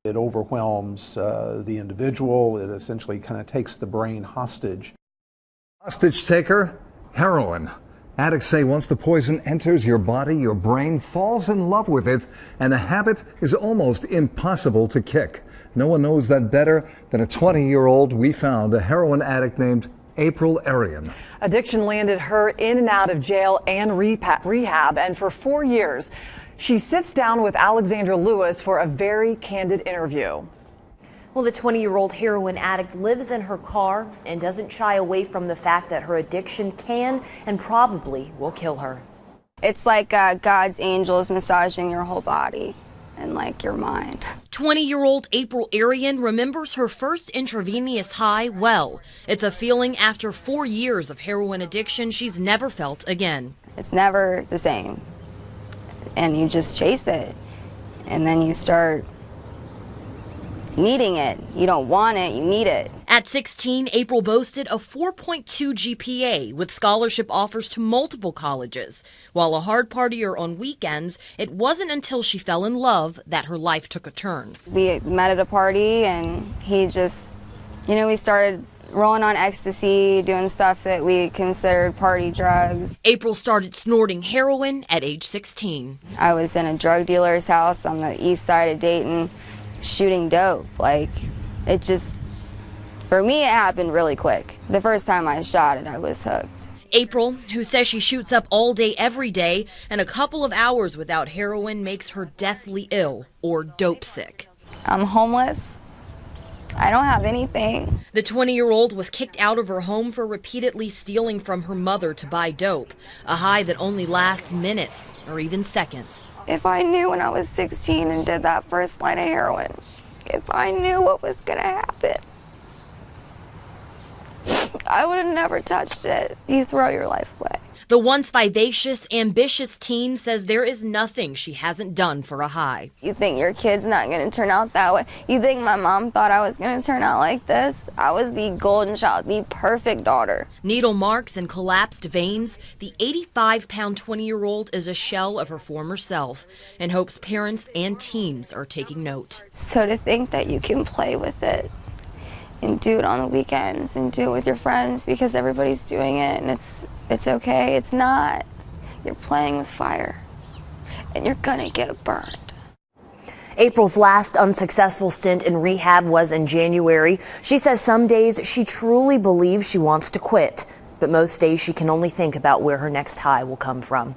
It overwhelms the individual. It essentially kind of takes the brain hostage. Hostage taker, heroin. Addicts say once the poison enters your body, your brain falls in love with it, and the habit is almost impossible to kick. No one knows that better than a 20-year-old we found, a heroin addict named April Arian. Addiction landed her in and out of jail and rehab, and for 4 years, she sits down with Alexandra Lewis for a very candid interview. Well, the 20-year-old heroin addict lives in her car and doesn't shy away from the fact that her addiction can and probably will kill her. It's like God's angels massaging your whole body and like your mind. 20-year-old April Arian remembers her first intravenous high well. It's a feeling after 4 years of heroin addiction she's never felt again. It's never the same. And you just chase it. And then you start needing it. You don't want it, you need it. At 16, April boasted a 4.2 GPA with scholarship offers to multiple colleges. While a hard partier on weekends, it wasn't until she fell in love that her life took a turn. We met at a party and he just, we started rolling on ecstasy, doing stuff that we considered party drugs. April started snorting heroin at age 16. I was in a drug dealer's house on the east side of Dayton shooting dope. For me, it happened really quick. The first time I shot it, I was hooked. April, who says she shoots up all day every day, and a couple of hours without heroin makes her deathly ill or dope sick. I'm homeless. I don't have anything. The 20-year-old was kicked out of her home for repeatedly stealing from her mother to buy dope, a high that only lasts minutes or even seconds. If I knew when I was 16 and did that first line of heroin, if I knew what was going to happen, I would have never touched it. You throw your life away. The once vivacious, ambitious teen says there is nothing she hasn't done for a high. You think your kid's not going to turn out that way? You think my mom thought I was going to turn out like this? I was the golden child, the perfect daughter. Needle marks and collapsed veins, the 85-pound 20-year-old is a shell of her former self and hopes parents and teens are taking note. So to think that you can play with it and do it on the weekends and do it with your friends because everybody's doing it and it's okay. It's not. You're playing with fire and you're gonna get burned. April's last unsuccessful stint in rehab was in January. She says some days she truly believes she wants to quit, but most days she can only think about where her next high will come from.